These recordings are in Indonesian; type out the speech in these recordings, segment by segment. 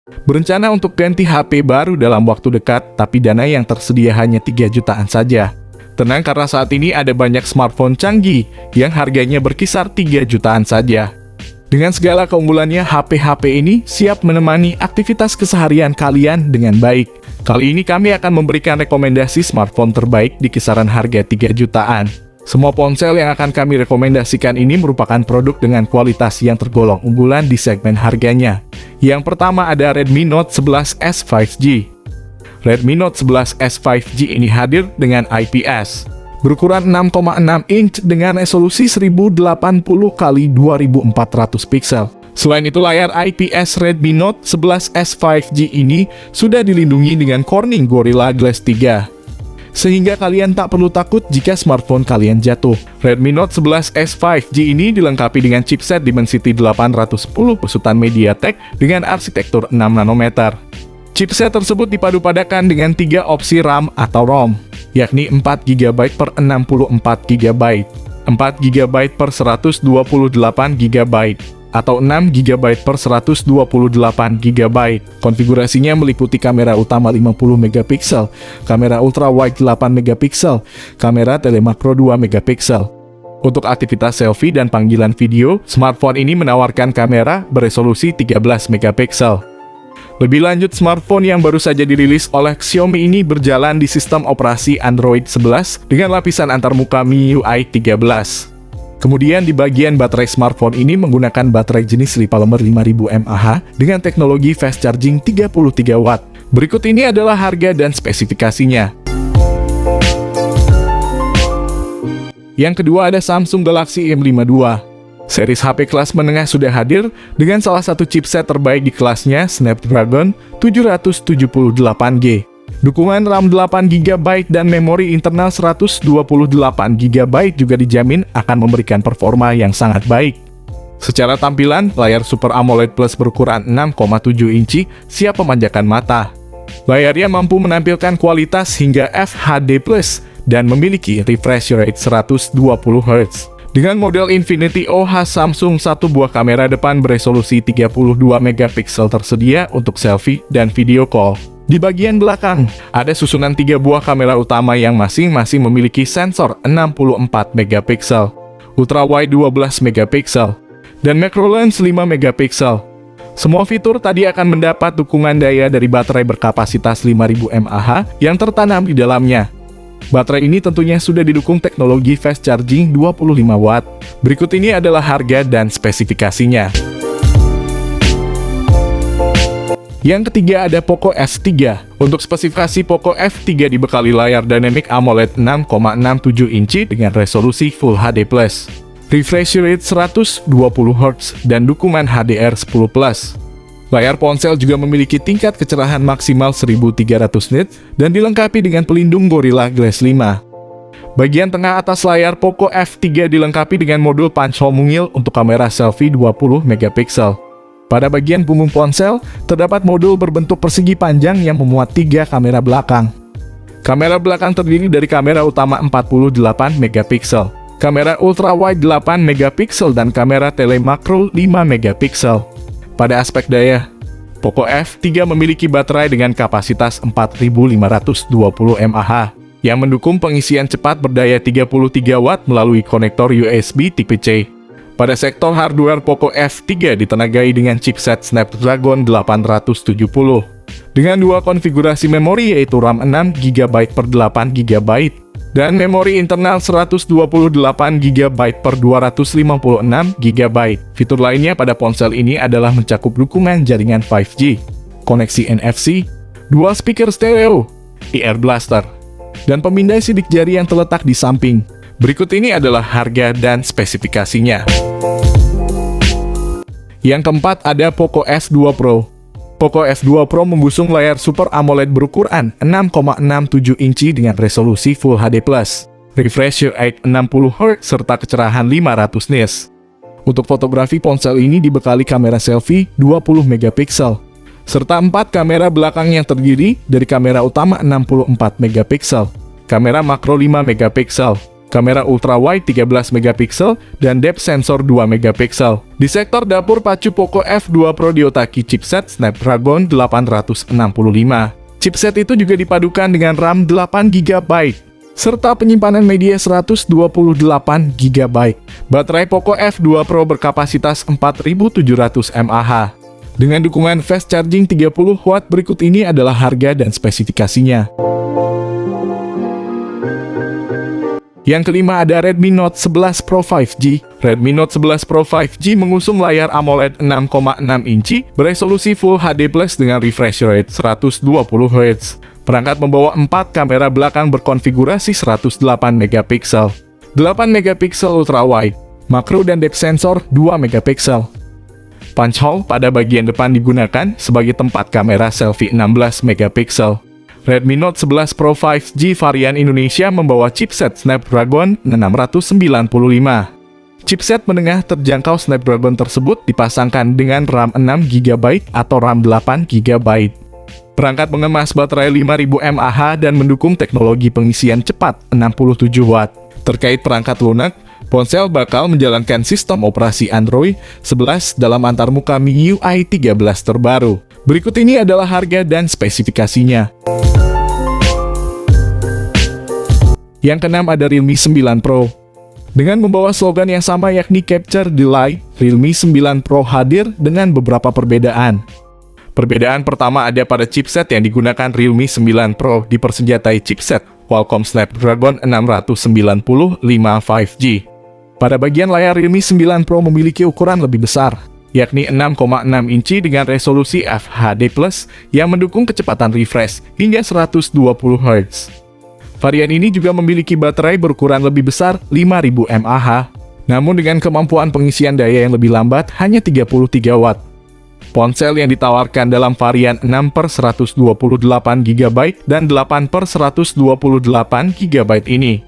Berencana untuk ganti HP baru dalam waktu dekat, tapi dana yang tersedia hanya 3 jutaan saja. Tenang karena saat ini ada banyak smartphone canggih yang harganya berkisar 3 jutaan saja. Dengan segala keunggulannya, HP-HP ini siap menemani aktivitas keseharian kalian dengan baik. Kali ini kami akan memberikan rekomendasi smartphone terbaik di kisaran harga 3 jutaan. Semua ponsel yang akan kami rekomendasikan ini merupakan produk dengan kualitas yang tergolong unggulan di segmen harganya. Yang pertama ada Redmi Note 11S 5G. Redmi Note 11S 5G ini hadir dengan IPS. Berukuran 6,6 inch dengan resolusi 1080 x 2400 pixel. Selain itu, layar IPS Redmi Note 11S 5G ini sudah dilindungi dengan Corning Gorilla Glass 3. Sehingga kalian tak perlu takut jika smartphone kalian jatuh. Redmi Note 11S 5G ini dilengkapi dengan chipset Dimensity 810 besutan MediaTek dengan arsitektur 6 nanometer. Chipset tersebut dipadu-padakan dengan 3 opsi RAM atau ROM, yakni 4GB per 64GB, 4GB per 128GB, atau 6GB per 128GB. Konfigurasinya meliputi kamera utama 50MP, kamera ultrawide 8MP, kamera telemakro 2MP. Untuk aktivitas selfie dan panggilan video, smartphone ini menawarkan kamera beresolusi 13MP. Lebih lanjut, smartphone yang baru saja dirilis oleh Xiaomi ini berjalan di sistem operasi Android 11 dengan lapisan antarmuka MIUI 13. Kemudian di bagian baterai smartphone ini menggunakan baterai jenis Li-Polymer 5000 mAh dengan teknologi fast charging 33 watt. Berikut ini adalah harga dan spesifikasinya. Yang kedua ada Samsung Galaxy M52. Series HP kelas menengah sudah hadir dengan salah satu chipset terbaik di kelasnya, Snapdragon 778G. Dukungan RAM 8GB dan memori internal 128GB juga dijamin akan memberikan performa yang sangat baik. Secara tampilan, layar Super AMOLED Plus berukuran 6,7 inci siap memanjakan mata. Layarnya mampu menampilkan kualitas hingga FHD+, dan memiliki refresh rate 120Hz. Dengan model Infinity OH Samsung, satu buah kamera depan beresolusi 32MP tersedia untuk selfie dan video call. Di bagian belakang, ada susunan 3 buah kamera utama yang masing-masing memiliki sensor 64MP, ultrawide 12MP, dan macro lens 5MP. Semua fitur tadi akan mendapat dukungan daya dari baterai berkapasitas 5000 mAh yang tertanam di dalamnya. Baterai ini tentunya sudah didukung teknologi fast charging 25 watt. Berikut ini adalah harga dan spesifikasinya. Yang ketiga ada Poco F3. Untuk spesifikasi Poco F3 dibekali layar Dynamic AMOLED 6,67 inci dengan resolusi Full HD+, refresh rate 120Hz, dan dukungan HDR10+. Layar ponsel juga memiliki tingkat kecerahan maksimal 1300 nit dan dilengkapi dengan pelindung Gorilla Glass 5. Bagian tengah atas layar Poco F3 dilengkapi dengan modul punch hole mungil untuk kamera selfie 20MP. Pada bagian punggung ponsel, terdapat modul berbentuk persegi panjang yang memuat 3 kamera belakang. Kamera belakang terdiri dari kamera utama 48MP, kamera ultrawide 8MP, dan kamera telemakro 5MP. Pada aspek daya, Poco F3 memiliki baterai dengan kapasitas 4520 mAh yang mendukung pengisian cepat berdaya 33 watt melalui konektor USB tipe C. Pada sektor hardware, Poco F3 ditenagai dengan chipset Snapdragon 870 dengan 2 konfigurasi memori, yaitu RAM 6GB per 8GB dan memori internal 128GB per 256GB. Fitur lainnya pada ponsel ini adalah mencakup dukungan jaringan 5G, koneksi NFC, dual speaker stereo, ear blaster, dan pemindai sidik jari yang terletak di samping. Berikut ini adalah harga dan spesifikasinya. Yang keempat ada Poco F2 Pro. Poco F2 Pro membusung layar Super AMOLED berukuran 6,67 inci dengan resolusi Full HD+, refresh rate 60Hz, serta kecerahan 500 nits. Untuk fotografi, ponsel ini dibekali kamera selfie 20MP, serta 4 kamera belakang yang terdiri dari kamera utama 64MP, kamera makro 5MP, kamera ultrawide 13 megapiksel, dan depth sensor 2 megapiksel. Di sektor dapur pacu Poco F2 Pro diotaki chipset Snapdragon 865. Chipset itu juga dipadukan dengan RAM 8 GB, serta penyimpanan media 128 GB. Baterai Poco F2 Pro berkapasitas 4700 mAh. Dengan dukungan fast charging 30 watt, berikut ini adalah harga dan spesifikasinya. Yang kelima ada Redmi Note 11 Pro 5G. Redmi Note 11 Pro 5G mengusung layar AMOLED 6,6 inci beresolusi Full HD Plus dengan refresh rate 120 Hz. Perangkat membawa 4 kamera belakang berkonfigurasi 108 megapiksel, 8 megapiksel ultrawide, makro dan depth sensor 2 megapiksel. Punch hole pada bagian depan digunakan sebagai tempat kamera selfie 16 megapiksel. Redmi Note 11 Pro 5G varian Indonesia membawa chipset Snapdragon 695. Chipset menengah terjangkau Snapdragon tersebut dipasangkan dengan RAM 6 GB atau RAM 8 GB. Perangkat mengemas baterai 5000 mAh dan mendukung teknologi pengisian cepat 67 Watt. Terkait perangkat lunak, ponsel bakal menjalankan sistem operasi Android 11 dalam antarmuka MIUI 13 terbaru. Berikut ini adalah harga dan spesifikasinya. Yang keenam ada Realme 9 Pro. Dengan membawa slogan yang sama yakni Capture the Light, Realme 9 Pro hadir dengan beberapa perbedaan. Perbedaan pertama ada pada chipset yang digunakan Realme 9 Pro dipersenjatai chipset Qualcomm Snapdragon 695 5G. Pada bagian layar, Realme 9 Pro memiliki ukuran lebih besar, yakni 6,6 inci dengan resolusi FHD+, yang mendukung kecepatan refresh hingga 120 Hz. Varian ini juga memiliki baterai berukuran lebih besar 5000 mAh, namun dengan kemampuan pengisian daya yang lebih lambat hanya 33 Watt. Ponsel yang ditawarkan dalam varian 6/128 GB dan 8/128 GB ini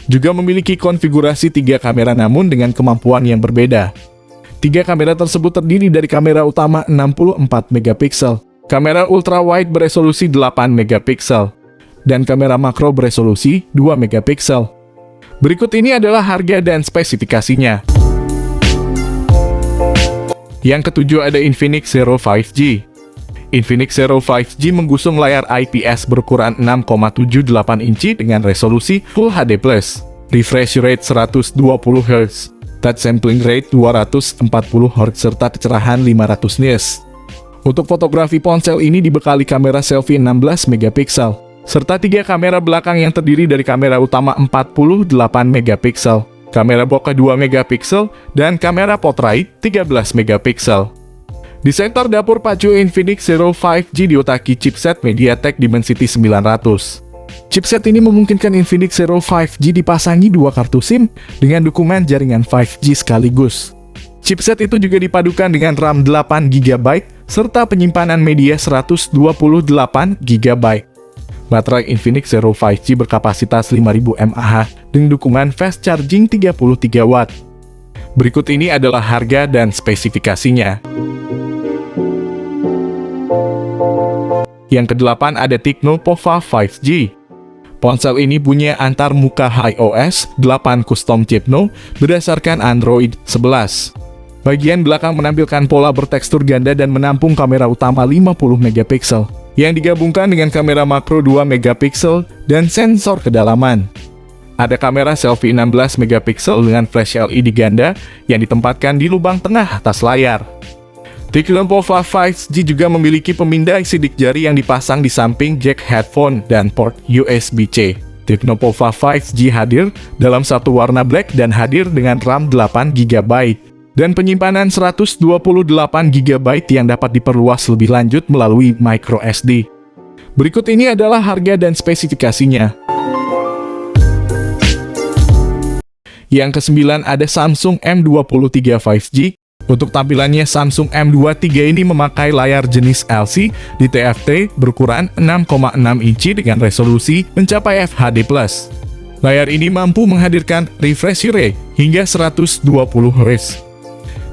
juga memiliki konfigurasi 3 kamera namun dengan kemampuan yang berbeda. 3 kamera tersebut terdiri dari kamera utama 64 megapiksel, kamera ultrawide beresolusi 8 megapiksel, dan kamera makro beresolusi 2 megapiksel. Berikut ini adalah harga dan spesifikasinya. Yang ketujuh ada Infinix Zero 5G. Infinix Zero 5G menggusung layar IPS berukuran 6,78 inci dengan resolusi Full HD+, refresh rate 120 Hz, touch sampling rate 240 Hz, serta kecerahan 500 nits. Untuk fotografi, ponsel ini dibekali kamera selfie 16 megapiksel, serta 3 kamera belakang yang terdiri dari kamera utama 48 megapiksel, kamera bokeh 2 megapiksel, dan kamera portrait 13 megapiksel. Di sektor dapur pacu, Infinix Zero 5G diotaki chipset MediaTek Dimensity 900. Chipset ini memungkinkan Infinix Zero 5G dipasangi 2 kartu SIM dengan dukungan jaringan 5G sekaligus. Chipset itu juga dipadukan dengan RAM 8 GB serta penyimpanan media 128 GB. Baterai Infinix Zero 5G berkapasitas 5000 mAh dengan dukungan fast charging 33 Watt. Berikut ini adalah harga dan spesifikasinya. Yang kedelapan ada Tecno Pova 5G. Ponsel ini punya antarmuka iOS 8 custom Tecno berdasarkan Android 11. Bagian belakang menampilkan pola bertekstur ganda dan menampung kamera utama 50 megapiksel yang digabungkan dengan kamera makro 2 megapiksel dan sensor kedalaman. Ada kamera selfie 16 megapiksel dengan flash LED ganda yang ditempatkan di lubang tengah atas layar. Tecno Pova 5G juga memiliki pemindai sidik jari yang dipasang di samping jack headphone dan port USB-C. Tecno Pova 5G hadir dalam satu warna black dan hadir dengan RAM 8 GB dan penyimpanan 128 GB yang dapat diperluas lebih lanjut melalui micro SD. Berikut ini adalah harga dan spesifikasinya. Yang kesembilan ada Samsung M23 5G. Untuk tampilannya, Samsung M23 ini memakai layar jenis LC di TFT berukuran 6,6 inci dengan resolusi mencapai FHD+. Layar ini mampu menghadirkan refresh rate hingga 120 Hz.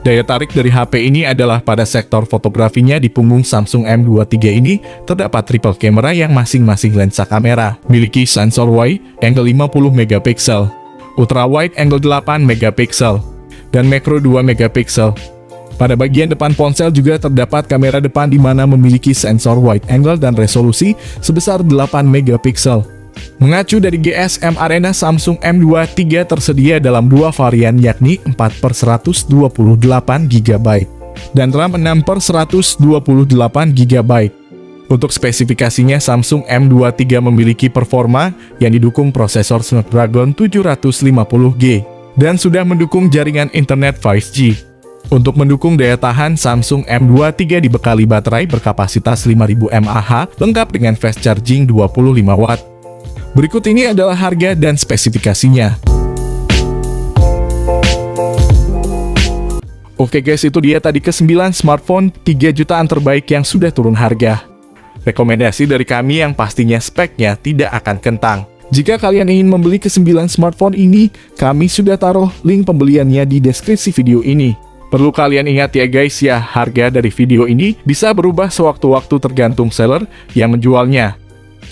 Daya tarik dari HP ini adalah pada sektor fotografinya. Di punggung Samsung M23 ini terdapat triple kamera yang masing-masing lensa kamera miliki sensor wide angle 50 megapiksel, ultra wide angle 8 megapiksel, dan macro 2 megapiksel. Pada bagian depan ponsel juga terdapat kamera depan di mana memiliki sensor wide angle dan resolusi sebesar 8 megapiksel. Mengacu dari GSM Arena, Samsung M2 III tersedia dalam dua varian yakni 4/128 GB dan RAM 6/128 GB. Untuk spesifikasinya, Samsung M2 III memiliki performa yang didukung prosesor Snapdragon 750G dan sudah mendukung jaringan internet 5G. Untuk mendukung daya tahan, Samsung M2 III dibekali baterai berkapasitas 5000 mAh lengkap dengan fast charging 25 Watt. Berikut ini adalah harga dan spesifikasinya. Oke guys, itu dia tadi ke-9 smartphone 3 jutaan terbaik yang sudah turun harga. Rekomendasi dari kami yang pastinya speknya tidak akan kentang. Jika kalian ingin membeli ke-9 smartphone ini, kami sudah taruh link pembeliannya di deskripsi video ini. Perlu kalian ingat ya guys ya, harga dari video ini bisa berubah sewaktu-waktu tergantung seller yang menjualnya.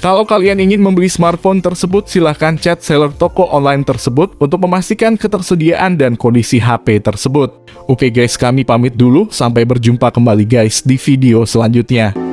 Kalau kalian ingin membeli smartphone tersebut, silahkan chat seller toko online tersebut untuk memastikan ketersediaan dan kondisi HP tersebut. Oke guys, kami pamit dulu, sampai berjumpa kembali guys di video selanjutnya.